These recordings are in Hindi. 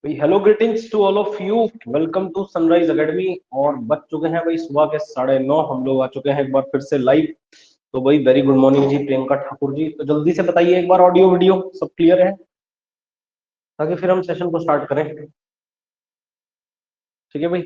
भाई hello greetings to all of you. Welcome to Sunrise Academy. और बज चुके हैं भाई सुबह के 9:30। हम लोग आ चुके हैं एक बार फिर से लाइव। तो भाई वेरी गुड मॉर्निंग जी प्रियंका ठाकुर जी। तो जल्दी से बताइए एक बार ऑडियो वीडियो सब क्लियर है, ताकि फिर हम सेशन को स्टार्ट करें। ठीक है भाई।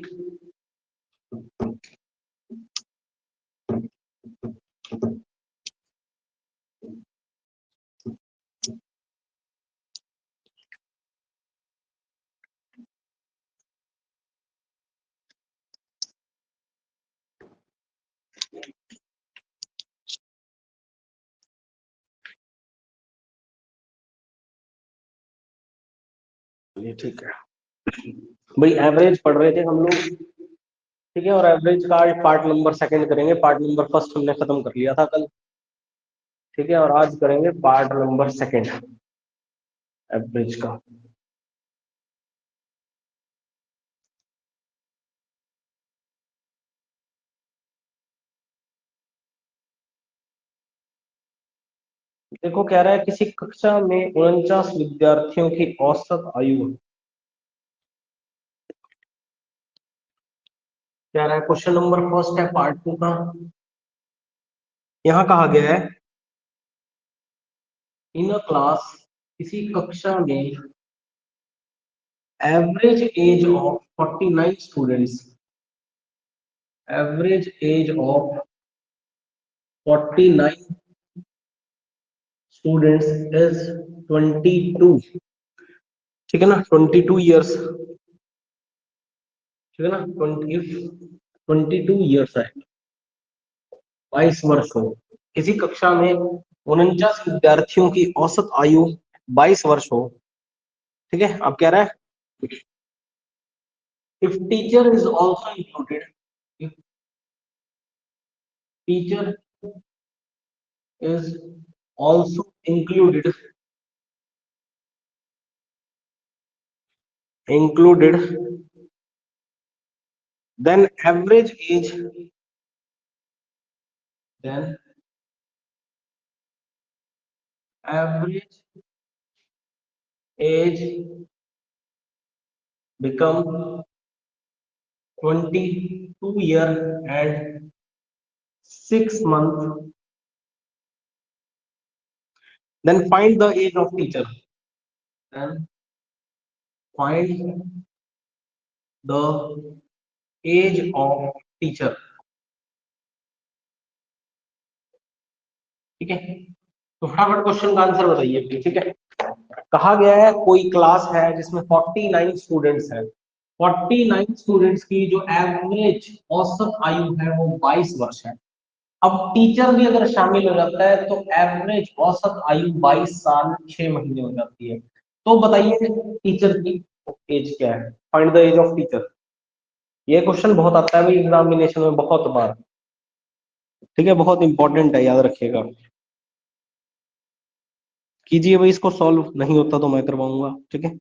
ये ठीक है भाई। एवरेज पढ़ रहे थे हम लोग, ठीक है। और एवरेज का पार्ट नंबर सेकंड करेंगे। पार्ट नंबर फर्स्ट हमने खत्म कर लिया था कल, ठीक है। और आज करेंगे पार्ट नंबर सेकंड एवरेज का। देखो कह रहा है किसी कक्षा में 49 विद्यार्थियों की औसत आयु। कह रहा है क्वेश्चन नंबर फर्स्ट है पार्ट 2 का। यहाँ कहा गया है इन अ क्लास, किसी कक्षा में average age of 49 students, average age of 49 students is 22। ठीक है ना, 22 ईयर्स। ठीक है ना, 22 ईयर्स है, 22 वर्ष हो। किसी कक्षा में 49 विद्यार्थियों की औसत आयु 22 वर्ष हो। ठीक है। अब कह रहा है if teacher is also included, if teacher is also included, then average age, then average age become 22 year and 6 months. Then find the age of teacher. Then find the age of teacher. ठीक है। तो फटाफट क्वेश्चन का आंसर बताइए। ठीक है। कहा गया है कोई क्लास है जिसमें 49 स्टूडेंट्स हैं। 49 स्टूडेंट्स की जो एवरेज औसत आयु है वो 22 वर्ष है। अब टीचर भी अगर शामिल हो जाता है तो एवरेज औसत आयु 22 साल 6 महीने हो जाती है। तो बताइए टीचर की एज क्या है। Find the age of teacher. ये क्वेश्चन बहुत आता है भाई एग्जामिनेशन में बहुत बार। ठीक है, बहुत इंपॉर्टेंट है, याद रखिएगा। कीजिए भाई इसको सॉल्व, नहीं होता तो मैं करवाऊंगा। ठीक है।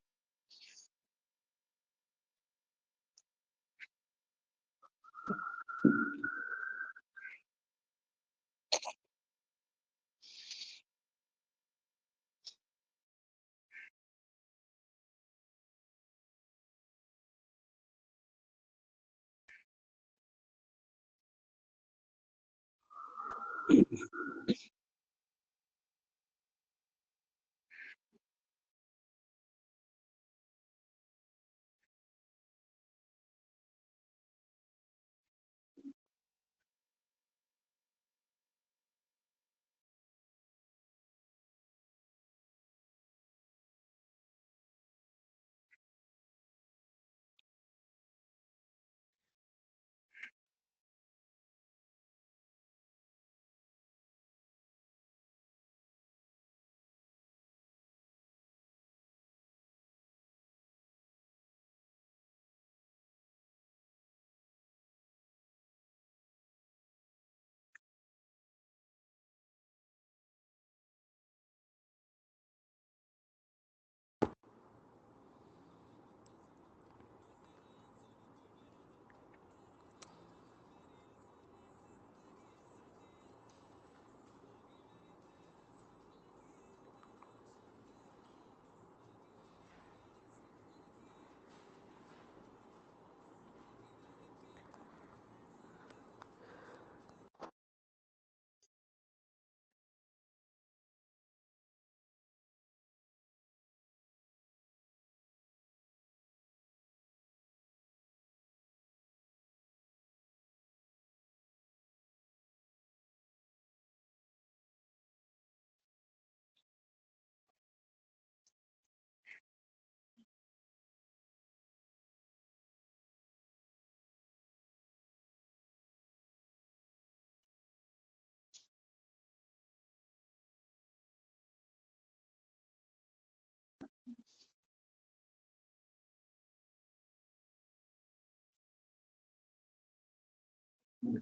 चलो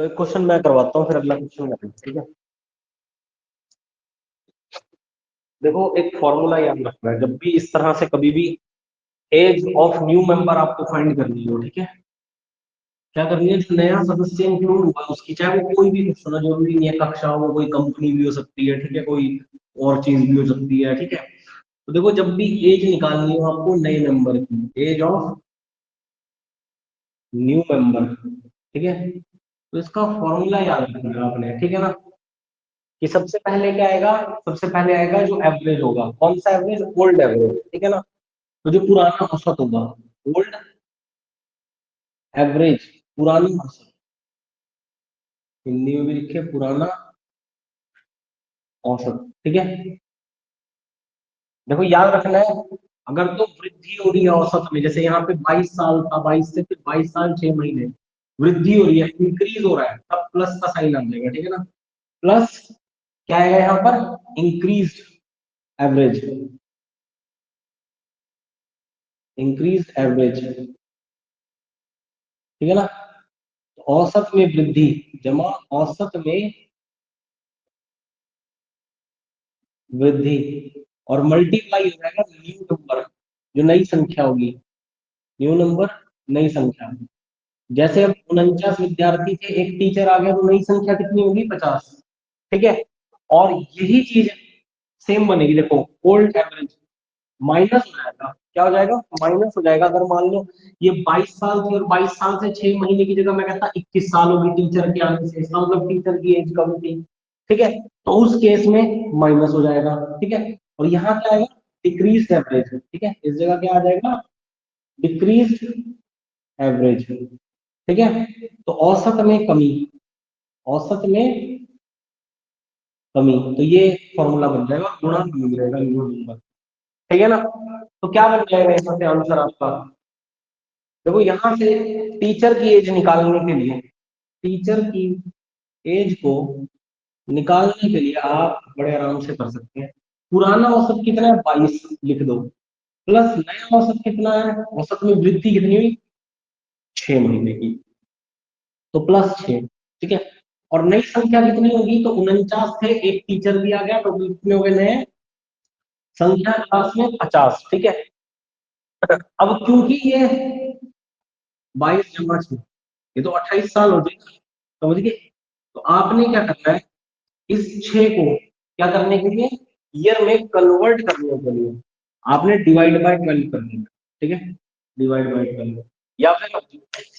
एक क्वेश्चन मैं करवाता हूँ, फिर अगला क्वेश्चन करेंगे, ठीक है। देखो एक फॉर्मूला याद रखना है, जब भी इस तरह से कभी भी एज ऑफ न्यू मेंबर आपको फाइंड करनी हो, ठीक है। क्या करनी है, जो नया सदस्य इंक्लूड हुआ है उसकी, चाहे वो कोई भी क्वेश्चन हो, जरूरी नहीं है कक्षा हो, वो कोई कंपनी भी हो सकती है, ठीक है, कोई और चीज भी हो सकती है, ठीक है। तो देखो जब भी एज निकालनी हो आपको नए मेंबर की, एज ऑफ न्यू मेंबर, ठीक है, तो इसका फॉर्मूला याद रखना है आपने, ठीक है ना। कि सबसे पहले क्या आएगा, सबसे पहले आएगा जो एवरेज होगा, कौन सा एवरेज, ओल्ड एवरेज, ठीक है ना। तो जो पुराना औसत होगा, ओल्ड एवरेज, पुरानी औसत, हिंदी में भी लिखे पुराना औसत, ठीक है। देखो याद रखना है, अगर तो वृद्धि हो रही है औसत में, जैसे यहाँ पे 22 साल था, 22 से फिर 22 साल 6 महीने, वृद्धि हो रही है, इंक्रीज हो रहा है, तब प्लस का साइन आ जाएगा, ठीक है ना। प्लस क्या आएगा यहाँ पर, इंक्रीज एवरेज, इंक्रीज एवरेज, ठीक है ना। औसत में वृद्धि जमा औसत में वृद्धि, और मल्टीप्लाई हो जाएगा न्यू नंबर, जो नई संख्या होगी, न्यू नंबर, नई संख्या। जैसे अब 49 विद्यार्थी थे, एक टीचर आ गया, तो नई संख्या कितनी होगी, 50, ठीक है। और यही चीज सेम बनेगी, देखो ओल्ड एवरेज माइनस हो जाएगा, क्या हो जाएगा, माइनस हो जाएगा। अगर मान लो ये 22 साल थी और 22 साल से 6 महीने की जगह मैं कहता 21 साल होगी टीचर के आने से, इसका मतलब टीचर की एज कम थी, ठीक है। तो उस केस में माइनस हो जाएगा, ठीक है। और यहाँ क्या आएगा, डिक्रीज एवरेज, ठीक है, इस जगह क्या आ जाएगा, डिक्रीज एवरेज, ठीक है। तो औसत में कमी, औसत में कमी, तो ये फॉर्मूला बन जाएगा, गुणा मिल जाएगा न्यू नंबर, ठीक है ना। तो क्या बन जाएगा इसमें से आंसर आपका, देखो यहाँ से टीचर की एज निकालने के लिए, टीचर की एज को निकालने के लिए आप बड़े आराम से कर सकते हैं। पुराना औसत कितना है, 22 लिख दो, प्लस नया औसत कितना है, औसत में वृद्धि कितनी हुई, 6 महीने की, तो प्लस 6, ठीक है। और नई संख्या कितनी होगी, तो 49 थे, एक टीचर भी आ गया, तो कितने हो गए नए संख्या क्लास में, 50, ठीक है। अब क्योंकि ये 22 जमा 6, ये तो 28 साल हो जाएगा, समझ गए। तो आपने क्या करना है, इस 6 को क्या करने के लिए, ईयर में कन्वर्ट करने के लिए आपने डिवाइड बाय 12 कर देना, ठीक है, डिवाइड बाय 12, या फिर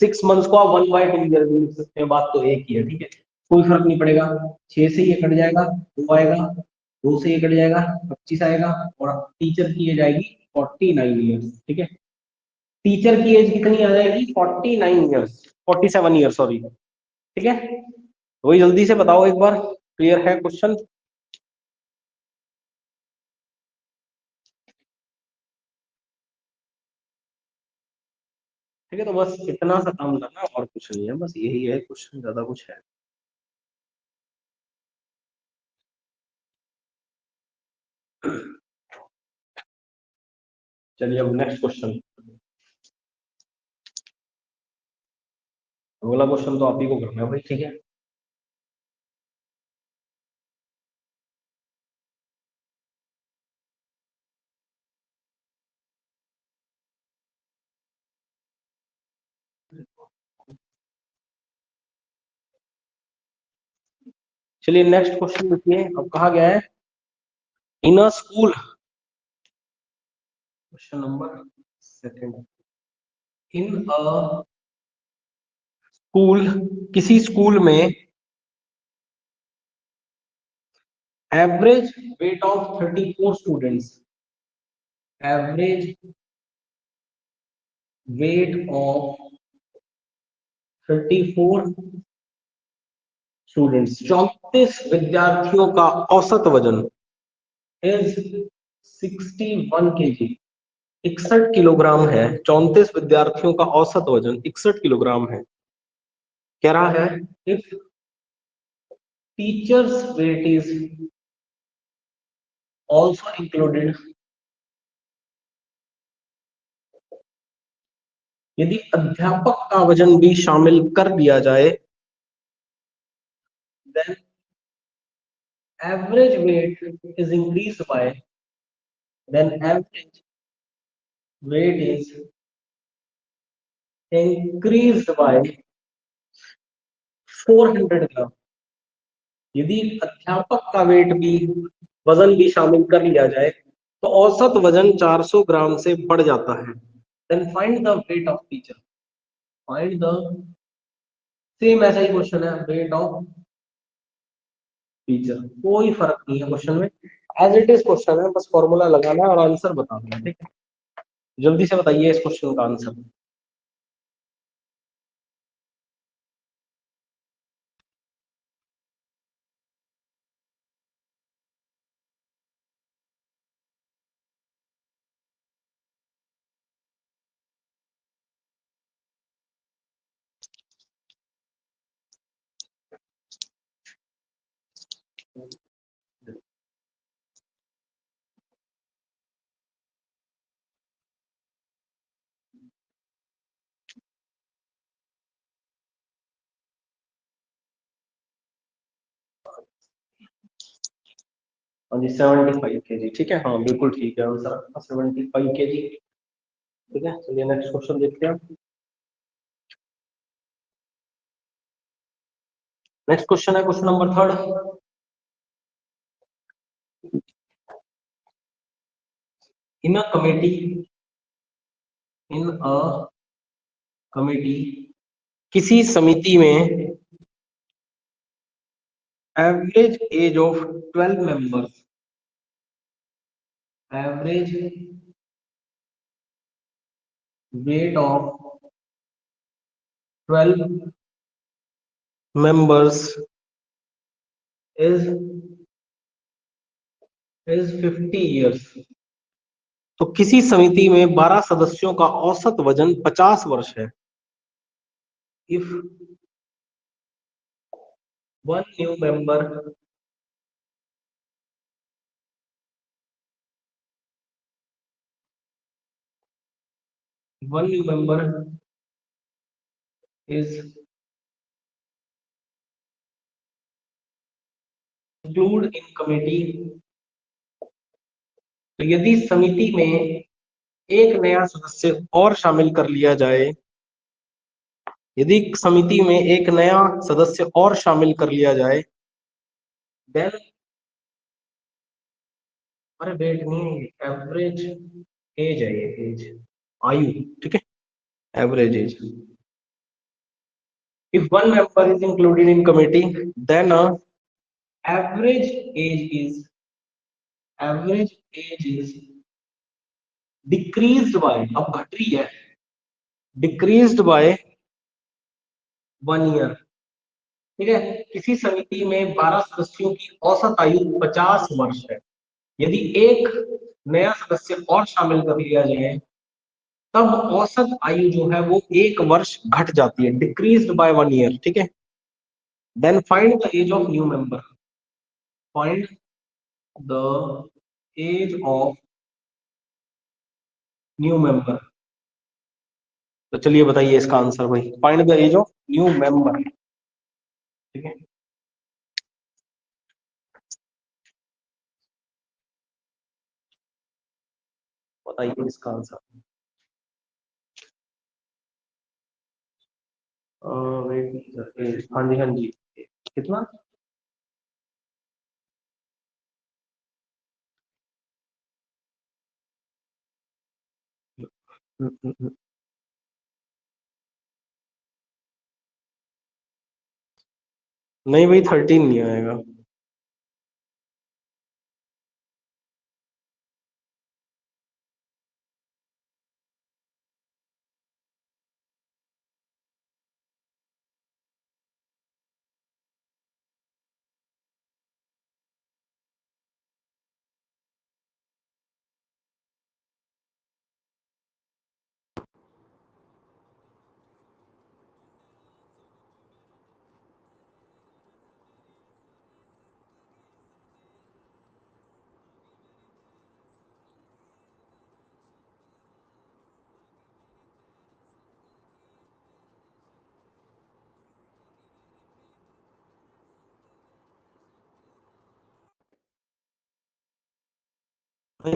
6 मंथ्स को आप 1/2 ईयर भी लिख सकते हैं, बात तो एक ही है, ठीक है, कोई फर्क नहीं पड़ेगा। 6 से ये कट जाएगा, 2 आएगा, 2 से ये कट जाएगा, 25 आएगा, और टीचर की एज आएगी 49 ईयर्स, ठीक है। टीचर की एज कितनी आ जाएगी, 49 ईयर्स, 47 ईयर सॉरी, ठीक है। वही जल्दी से बताओ एक बार, क्लियर है क्वेश्चन। ठीक है, तो बस इतना सा काम करना और कुछ नहीं है, बस यही है क्वेश्चन, ज्यादा कुछ है। चलिए अब नेक्स्ट क्वेश्चन, अगला क्वेश्चन तो आप ही को करना है भाई, ठीक है। चलिए नेक्स्ट क्वेश्चन देखिए, अब कहा गया है, in a school, question number second, in a school, किसी स्कूल में average weight of 34 students, average weight of 34 students, 34 विद्यार्थियों का औसत वजन इज 61 kg, 61 किलोग्राम है, 34 विद्यार्थियों का औसत वजन 61 किलोग्राम है। कह रहा है if teacher's weight is also included, यदि अध्यापक का वजन भी शामिल कर दिया जाए, then average weight is increase by, then average weight is increase by 400 gram. यदि अध्यापक का वेट भी, वजन भी शामिल कर लिया जाए, तो औसत वजन 400 ग्राम से बढ़ जाता है। Then find the weight of teacher, find the, same ऐसा ही क्वेश्चन है, वेट ऑफ टीचर, कोई फर्क नहीं है क्वेश्चन में, एज इट इज क्वेश्चन है, बस फॉर्मूला लगाना है और आंसर बताना है। ठीक है, जल्दी से बताइए इस क्वेश्चन का आंसर। हाँ जी, 75 kg, ठीक है, हाँ बिल्कुल ठीक है आंसर, 75 kg। ठीक है, चलिए नेक्स्ट क्वेश्चन देखते हैं। नेक्स्ट क्वेश्चन है question number 3। In a committee, in a committee, किसी समिति में average age of 12 members, average weight of 12 members is 50 years. तो किसी समिति में 12 सदस्यों का औसत वजन 50 वर्ष है। If one new member, one new member is include in committee, तो यदि समिति में एक नया सदस्य और शामिल कर लिया जाए, यदि समिति में एक नया सदस्य और शामिल कर लिया जाए, देन, अरे वेट नहीं, एवरेज एज है ये, एज, आयु, ठीक है, average age. If one member is included in committee, then average age is, average age is decreased by, अब घट रही है, डिक्रीज्ड बाय 1 ईयर। ठीक है, किसी समिति में 12 सदस्यों की औसत आयु 50 वर्ष है, यदि एक नया सदस्य और शामिल कर लिया जाए, तब औसत आयु जो है वो 1 वर्ष घट जाती है, डिक्रीज्ड बाय 1 ईयर। ठीक है, then find the age of new member, find the age of new member. तो चलिए बताइए इसका आंसर भाई, find the age of new member. ठीक है, बताइए इसका आंसर। वेट, हाँ जी हाँ जी, कितना? नहीं भाई, 13 नहीं आएगा। 53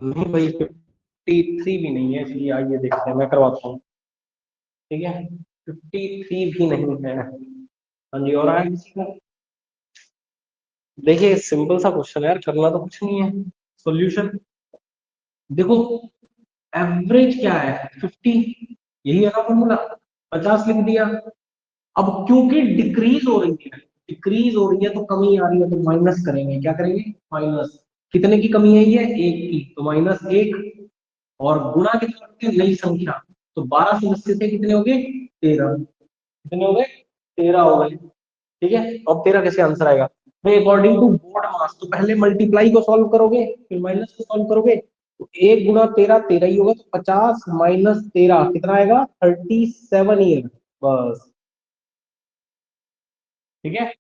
नहीं भाई, 53 भी नहीं है, इसलिए आइए देखते हैं, मैं करवाता हूँ। ठीक है, 53 भी नहीं है। हाँ जी, और आया किसी का? देखिए सिंपल सा क्वेश्चन है यार, करना तो कुछ नहीं है। सॉल्यूशन देखो, एवरेज क्या है? 50, यही है ना फॉर्मूला। 50 लिख दिया। अब क्योंकि डिक्रीज हो रही है, डिक्रीज हो रही है तो कमी आ रही है, तो माइनस करेंगे, क्या करेंगे? माइनस। कितने की कमी है ये? एक की, तो माइनस एक। और गुणा कितना करते हैं? नई संख्या। तो 12 सदस्य थे, कितने हो गए? 13। कितने हो गए? 13 हो गए। ठीक है, अब 13 कैसे आंसर आएगा भाई? अकॉर्डिंग टू बोर्ड मास, तो पहले मल्टीप्लाई को सॉल्व करोगे, फिर माइनस को सॉल्व करोगे। तो 1 गुना 13 13 ही होगा, तो 50 माइनस 13 कितना आएगा? 37 ईयर। बस। ठीक है,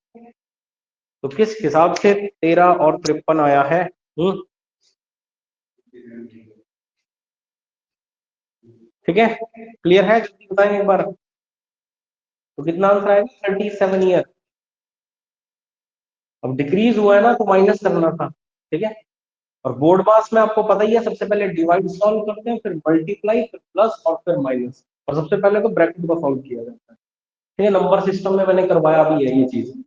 तो किस हिसाब से 13 और 53 आया है? हम्म, ठीक है, क्लियर है? जल्दी बताएं एक बार। तो कितना आंसर आएगा? 37 ईयर। अब डिक्रीज हुआ है ना, तो माइनस करना था। ठीक है, और बोर्ड मास में आपको पता ही है, सबसे पहले डिवाइड सॉल्व करते हैं, फिर मल्टीप्लाई, फिर प्लस और फिर माइनस, और सबसे पहले तो ब्रैकेट को सॉल्व किया जाता है। ठीक है, नंबर सिस्टम में मैंने करवाया भी है ये चीज।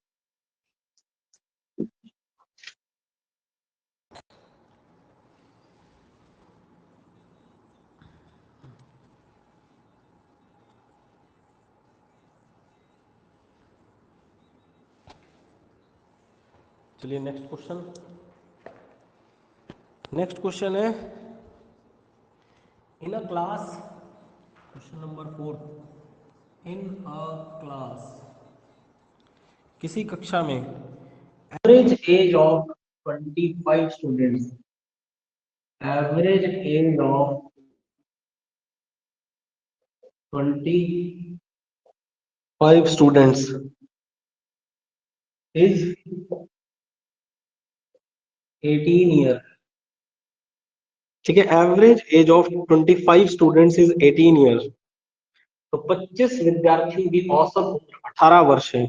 चलिए नेक्स्ट क्वेश्चन। नेक्स्ट क्वेश्चन है, in a class, question number 4, in a class, किसी कक्षा में average age of 25 students, average age of 25 students is 18 year. ठीक है, average age of 25 students is 18 year. तो 25 विद्यार्थियों की औसत उम्र 18 वर्ष है।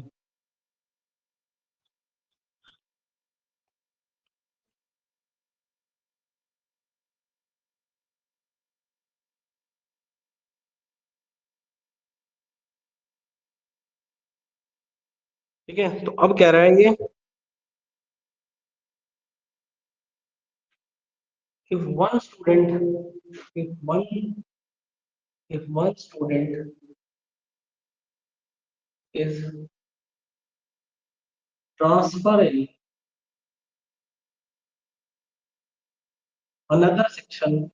ठीक है, तो अब कह रहे हैं ये, if one student if one if one student is transferring another section,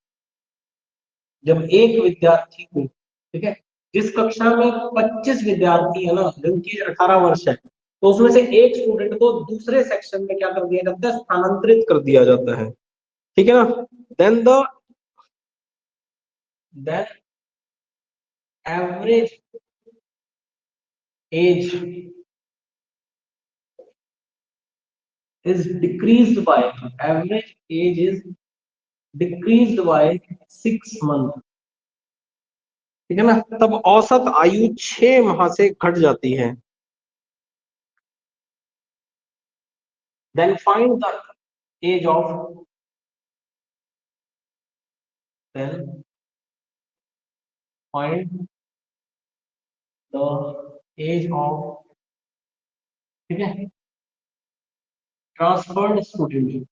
जब एक विद्यार्थी को, ठीक है, जिस कक्षा में 25 विद्यार्थी है ना, जिनकी 18 वर्ष है, तो उसमें से एक स्टूडेंट को दूसरे सेक्शन में क्या कर दिया जाता है? स्थानांतरित कर दिया जाता है। ठीक है ना? Then the then average age is decreased by average age is decreased by 6 month। ठीक है ना? तब औसत आयु 6 माह से घट जाती है। Then find the age of then find the age of, ठीक है, ट्रांसफर्ड स्टूडेंट।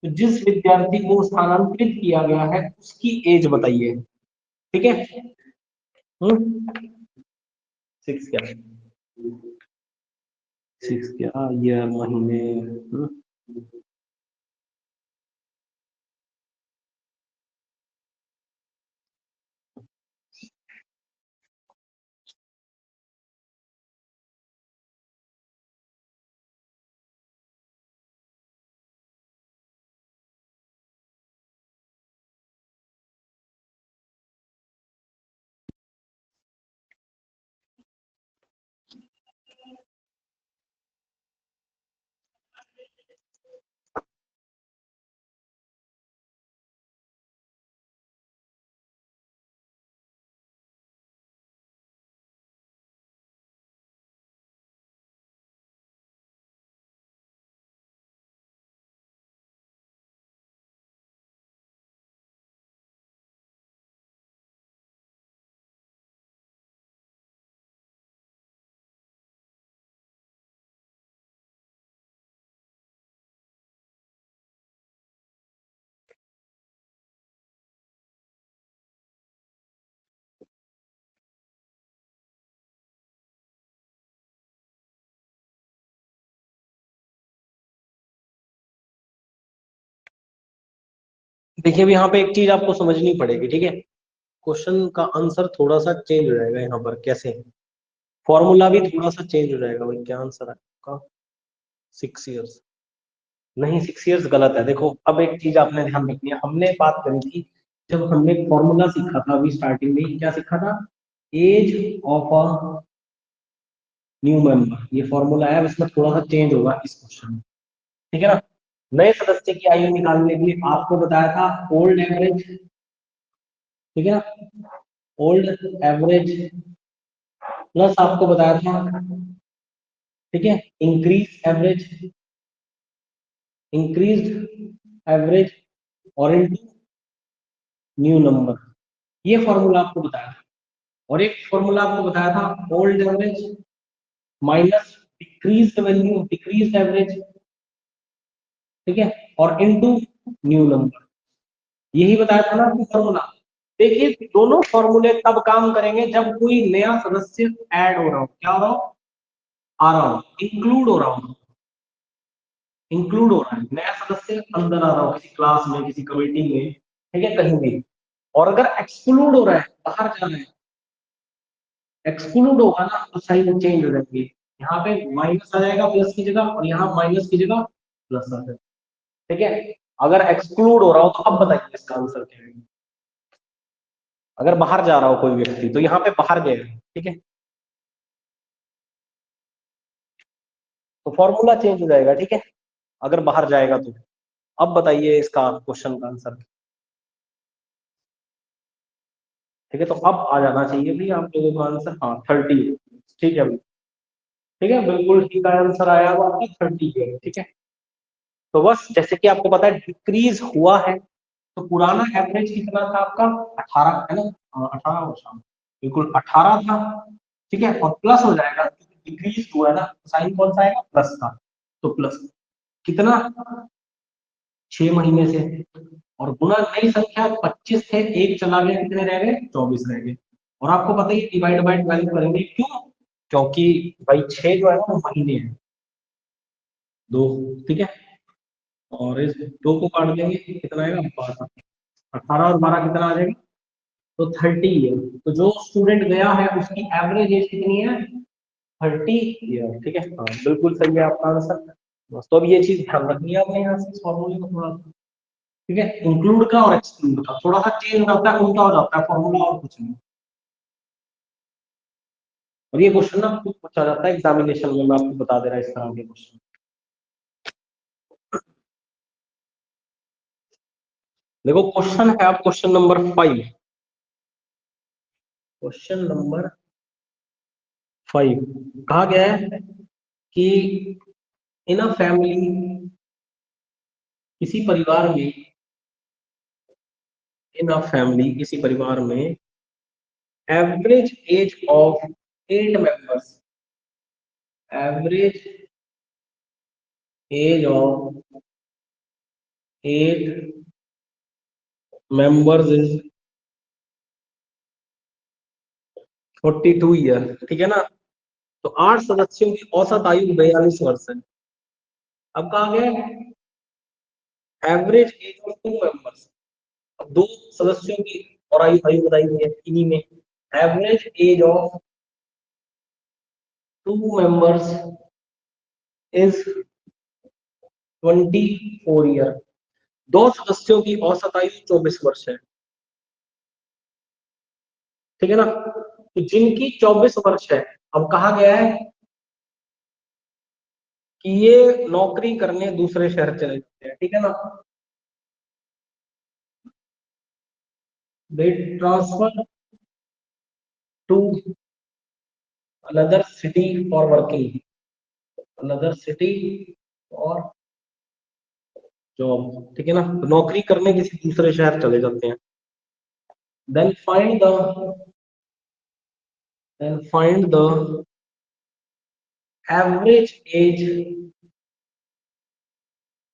तो जिस विद्यार्थी को स्थानांतरित किया गया है उसकी एज बताइए। ठीक है, 6 क्या? 6 क्या, ईयर, महीने। देखिए अब यहाँ पे एक चीज आपको समझनी पड़ेगी, ठीक है। क्वेश्चन का आंसर थोड़ा सा चेंज हो जाएगा यहाँ पर। कैसे? फॉर्मूला भी थोड़ा सा चेंज हो जाएगा। भाई क्या आंसर है आपका? 6 इयर्स। नहीं, 6 इयर्स गलत है। देखो अब एक चीज आपने ध्यान रखनी है, हमने बात करी थी जब हमने फॉर्मूला सीखा था अभी स्टार्टिंग में, क्या सीखा था? Age of a new member. ये फॉर्मूला है, इसमें थोड़ा सा चेंज होगा इस क्वेश्चन में, ठीक है ना। नए सदस्य की आयु निकालने के लिए आपको बताया था ओल्ड एवरेज, ठीक है ना। ओल्ड एवरेज प्लस आपको बताया था, ठीक है, इंक्रीज एवरेज, इंक्रीज्ड एवरेज और इनटू न्यू नंबर। ये फॉर्मूला आपको बताया था। और एक फॉर्मूला आपको बताया था old average minus decrease value, decrease average, ठीक है, और इनटू न्यू नंबर। यही बताया था ना आपको फॉर्मूला। देखिए दोनों फॉर्मूले तब काम करेंगे जब कोई नया सदस्य ऐड हो रहा हो। क्या हो रहा हो? आ रहा हो, इंक्लूड हो रहा हो, इंक्लूड हो रहा है, नया सदस्य अंदर आ रहा हो किसी क्लास में, किसी कमेटी में, ठीक है, कहीं भी। और अगर एक्सक्लूड हो रहा है, बाहर जा रहा है, एक्सक्लूड होगा ना तो साइन चेंज हो जाएगी। यहाँ पे माइनस आ जाएगा प्लस की जगह, और यहाँ माइनस की जगह प्लस आ जाएगा, ठीक है। अगर एक्सक्लूड हो रहा हो तो अब बताइए इसका आंसर क्या है। अगर बाहर जा रहा हो कोई व्यक्ति तो यहाँ पे बाहर गया है, ठीक है, तो फॉर्मूला चेंज हो जाएगा, ठीक है, अगर बाहर जाएगा तो। अब बताइए इसका क्वेश्चन का आंसर, ठीक है। तो अब आ जाना चाहिए भी आप लोगों का आंसर, हाँ 30, ठीक है भाई, ठीक है, बिल्कुल ठीक आंसर आया हुआ आपका 30 है, ठीक है। तो बस जैसे कि आपको पता है डिक्रीज हुआ है, तो पुराना एवरेज कितना था आपका? 18 है ना। 18 वर्ष, बिल्कुल 18 था, ठीक है, और प्लस हो जाएगा क्योंकि डिक्रीज हुआ है ना, साइन कौन सा आएगा? प्लस का। तो प्लस कितना? 6 महीने से, और गुना नई संख्या 25 थे, एक चला गया, कितने रह गए? 24 रह गए। और आपको पता ही डिवाइड बाय 12 करेंगे, क्यों? क्योंकि भाई 6 जो है ना वो महीने हैं, दो, ठीक है, और इस दो को काट देंगे, कितना आएगा? 12। 18 और 12 कितना आ जाएगा? तो 30 है। तो जो स्टूडेंट गया है उसकी एवरेज एज कितनी है? 30 ईयर, ठीक है, हाँ बिल्कुल सही है आपका आंसर। बस तो अब ये चीज ध्यान रखनी है आपने यहाँ से इस फॉर्मूले को थोड़ा, ठीक है। इंक्लूड का और एक्सक्लूड का थोड़ा सा चेंज हो जाता है, उल्टा हो जाता है फॉर्मूला, और कुछ नहीं। और ये क्वेश्चन ना खुद पूछा जाता है एग्जामिनेशन में, मैं आपको बता दे रहा इस तरह के क्वेश्चन। देखो क्वेश्चन है, आप क्वेश्चन नंबर 5, क्वेश्चन नंबर 5 कहा गया है कि इन अ फैमिली, किसी परिवार में, इन अ फैमिली किसी परिवार में average age of 8 members, average age of 8 members is 42 year, ठीक है ना। तो 8 सदस्यों की औसत आयु 42 वर्ष है। अब कहा गया एवरेज एज ऑफ 2 मेंबर्स, अब 2 सदस्यों की और आयु आयु बताई गई है इन्हीं में। Average age of 2 members is 24 year. 2 सदस्यों की औसत आयु 24 वर्ष है, ठीक है ना। तो जिनकी 24 वर्ष है, अब कहा गया है कि ये नौकरी करने दूसरे शहर चले जाते हैं, ठीक है ना। They transfer to another city for working, another city और जॉब, ठीक है ना। तो नौकरी करने किसी दूसरे शहर चले जाते हैं। Then find the then find the average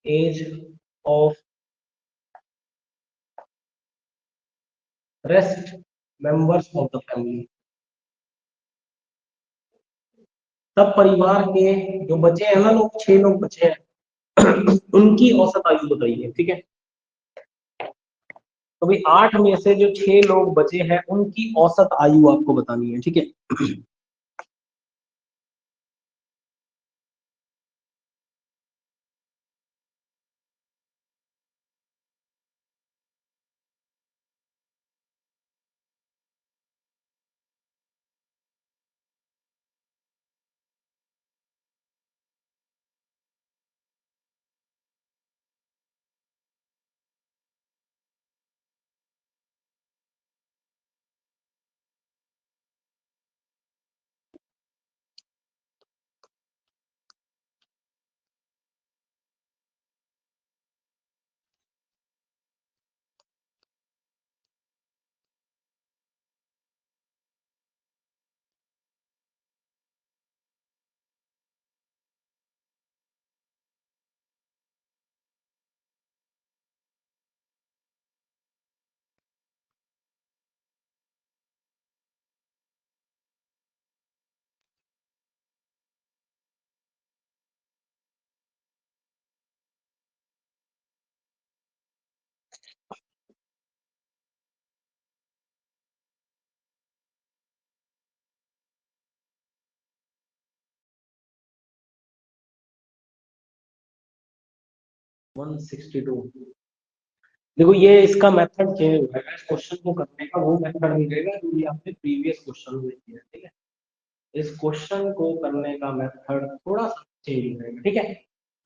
age of rest members of the family. सब परिवार के जो बचे हैं ना लोग, 6 लोग बचे हैं, उनकी औसत आयु बताइए, ठीक है। तो भाई 8 में से जो 6 लोग बचे हैं उनकी औसत आयु आपको बतानी है, ठीक है। 162। देखो ये इसका मेथड चेंज हो जाएगा, इस क्वेश्चन को करने का वो मेथड नहीं रहेगा जो ये आपने प्रीवियस क्वेश्चन में किया, ठीक है। इस क्वेश्चन को करने का मेथड थोड़ा सा चेंज हो जाएगा, ठीक है।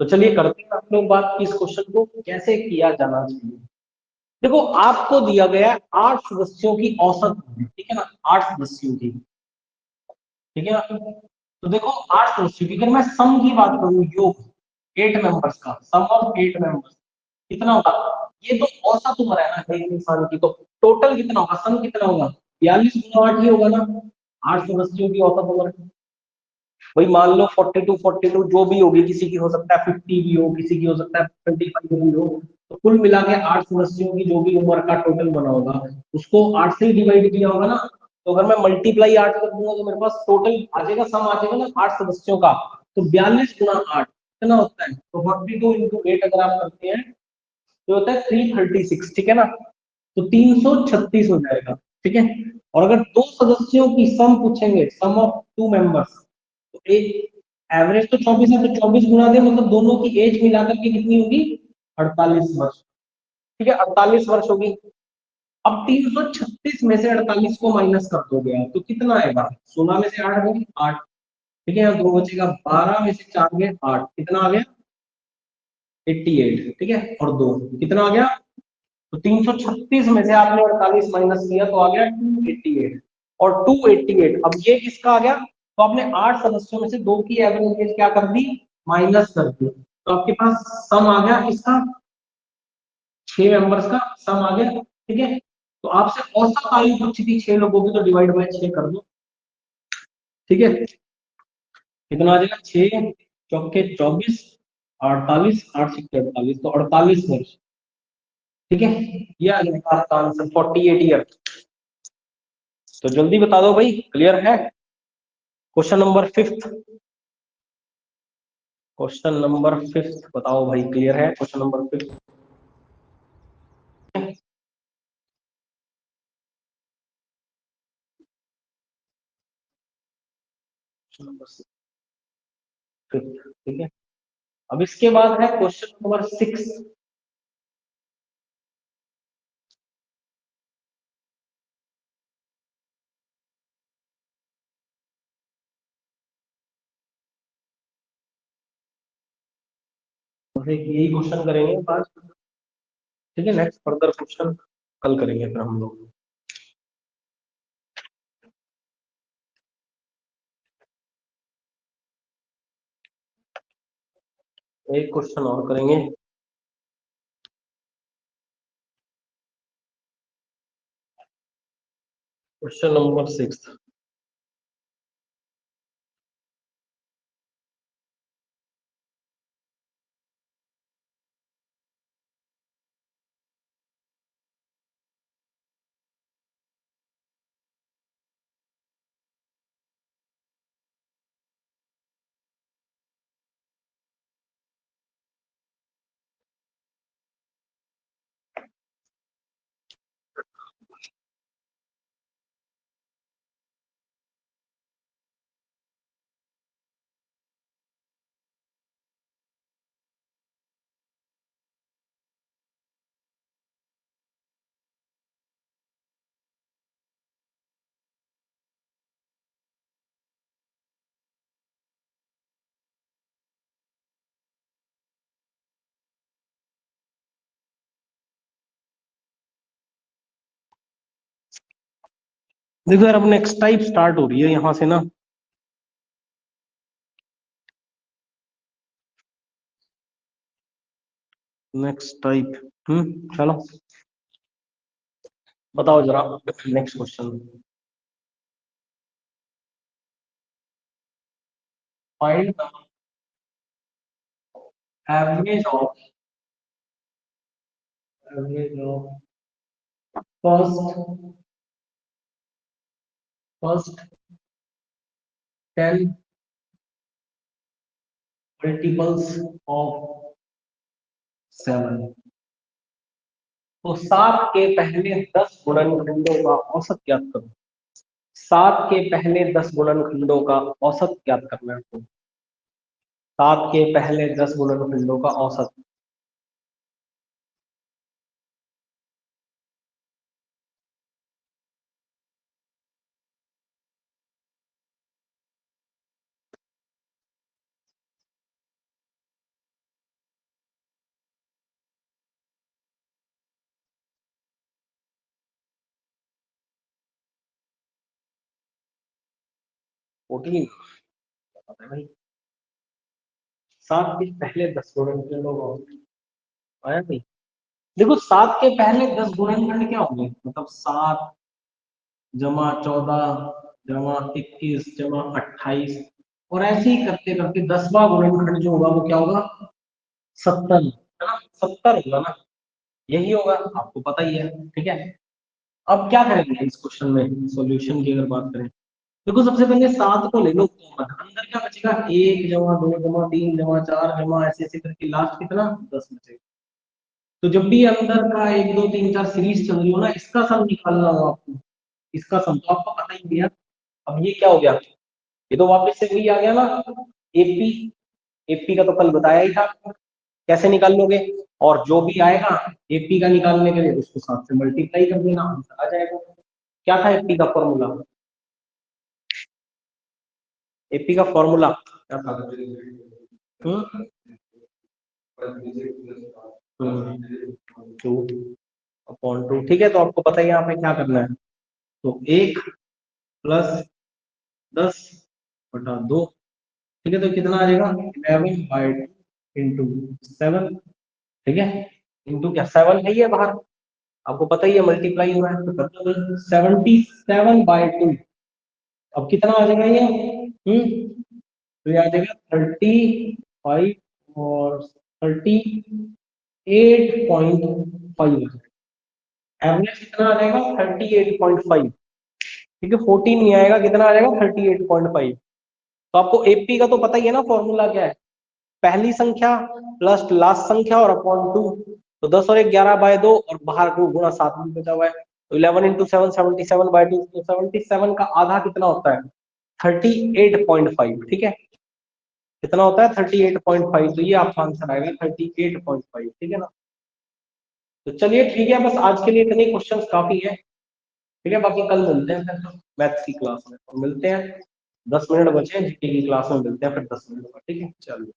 तो चलिए करते हैं आप लोग बात की इस क्वेश्चन को कैसे किया जाना चाहिए। देखो आपको दिया गया है 8 सदस्यों की औसत, ठीक है ना, 8 सदस्यों की, ठीक है ना। तो देखो 8 सदस्यों की अगर मैं सम की बात करूं, योग 8 मेंबर्स का, सम ऑफ 8 मेंबर्स कितना होगा। ये तो औसत उम्र है ना एक इंसान की, तो टोटल कितना होगा, सम कितना होगा, 42 गुना 8 ही होगा ना, 8 सदस्यों की औसत उम्र। भाई मान लो 42 जो भी होगी, किसी की हो सकता है 50 भी हो, किसी की हो सकता है 25 भी हो, तो कुल मिला के 8 सदस्यों की जो भी उम्र का टोटल बना होगा उसको 8 से ही डिवाइड किया होगा ना। तो अगर मैं मल्टीप्लाई 8 कर दूंगा तो मेरे पास टोटल आ जाएगा, सम आ जाएगा ना 8 सदस्यों का। तो 42 गुना 8 कितना होता है, तो 42 into 8 अगर आप करते हैं तो होता है 336, ठीक है ना। तो 336 हो जाएगा, ठीक है। और अगर दो सदस्यों की सम पूछेंगे, सम ऑफ टू मेंबर्स, तो एक एवरेज तो 24 है, तो 24 गुना दे मतलब दोनों की एज मिलाकर के कितनी होगी, 48 वर्ष, ठीक है, 48 वर्ष होगी। अब 336 में से 48 को माइनस कर दोगे आप तो कितना आएगा, 16 में से 8 गए 8, ठीक है, दो बचेगा, 12 में से 4 गए 8, कितना आ गया 88, ठीक है, और दो कितना आ गया। तो 336 में से आपने 48 माइनस किया तो आ गया 288, और 288 अब ये किसका आ गया, तो आपने 8 सदस्यों में से दो की एवरेज एज क्या कर दी, माइनस कर दी, तो आपके पास सम आ गया इसका, 6 मेंबर्स का सम आ गया, ठीक है। तो आपसे औसत आयु पूछी थी 6 लोगों की, तो डिवाइड बाय 6 कर दो, ठीक है। कितना आ जाएगा, 6 चौके 24, 48, 8 सिक्के 48, तो 48 वर्ष, ठीक है। ये आ जाएगा आपका आंसर 48 ईयर। तो जल्दी बता दो भाई, क्लियर है। क्वेश्चन नंबर 5, क्वेश्चन नंबर 5 बताओ भाई, क्लियर है क्वेश्चन नंबर 5। क्वेश्चन नंबर 5, ठीक है। अब इसके बाद है क्वेश्चन नंबर 6। यही क्वेश्चन करेंगे आज, ठीक है। नेक्स्ट फर्दर क्वेश्चन कल करेंगे फिर हम लोग। एक क्वेश्चन और करेंगे, क्वेश्चन नंबर 6। देखो यार, अब नेक्स्ट टाइप स्टार्ट हो रही है यहाँ से ना। नेक्स्ट टाइप, चलो बताओ जरा next question. Find the average of first first 10 multiples of 7। तो 7 के पहले 10 गुणनखंडों का औसत ज्ञात करो। 7 के पहले 10 गुणनखंडों का औसत ज्ञात करना है आपको। 7 के पहले 10 गुणनखंडों का औसत। फोर्टीन पता है भाई। 7 के पहले 10 गुणनखंडों का औसत आया भाई। देखो 7 के पहले 10 गुणनखंड क्या होंगे, मतलब 7 जमा 14 जमा 21 जमा 28, और ऐसे ही करते करते 10वां गुणनखंड जो होगा वो क्या होगा, 70, है ना। 70 होगा ना, यही होगा, आपको पता ही है। ठीक है, अब क्या करेंगे इस क्वेश्चन में, सॉल्यूशन की अगर बात करें। देखो सबसे पहले 7 को ले लो कॉमन, अंदर क्या बचेगा, 1 जमा 2 जमा 3 जमा 4 जमा ऐसे ऐसे करके लास्ट कितना 10 बचेगा। तो जब भी अंदर का 1 2 3 4 सीरीज चल रही हो ना, इसका सम निकालना हो आपको, इसका सम तो आपको पता ही है। अब ये क्या हो गया, ये तो वापस से वही आ गया ना, एपी। एपी का तो कल बताया ही था आपको, कैसे निकाल लोगे। और जो भी आएगा एपी का निकालने के लिए उसको 7 से मल्टीप्लाई कर देना, आंसर आ जाएगा। क्या था एपी का फॉर्मूला, एपी का फॉर्मूला क्या था, हम्म टू अपॉन टू। ठीक है, तो आपको पता है यहाँ पे क्या करना है, तो 1 प्लस 10/2। ठीक है, तो कितना आ जाएगा, 11/2 इंटू 7। ठीक है, इंटू क्या 7 है ये बाहर, आपको पता ही है मल्टीप्लाई हो रहा है, तो 77/2। अब कितना आ जाएगा ये, तो ये आ जाएगा 35 और 38.5। एवरेज कितना आ जाएगा 38.5। ठीक है, 14 नहीं आएगा, कितना आ जाएगा 38.5। तो आपको एपी का तो पता ही है ना, फॉर्मूला क्या है, पहली संख्या प्लस लास्ट संख्या और अपॉन 2। तो 10 और 1 11/2, और बाहर 2 गुणा 7 भी बचा हुआ है, तो 11 इंटू 7 77/2। तो 77 का आधा कितना होता है, 38.5। ठीक है, कितना होता है 38.5, तो ये आपका आंसर आएगा 38.5। ठीक है ना। तो चलिए ठीक है, बस आज के लिए इतने क्वेश्चंस काफी है। ठीक है, बाकी कल मिलते हैं फिर मैथ्स की क्लास में, और मिलते हैं 10 मिनट बचे हैं, जीके की क्लास में मिलते हैं फिर 10 मिनट बाद। ठीक है, चलिए।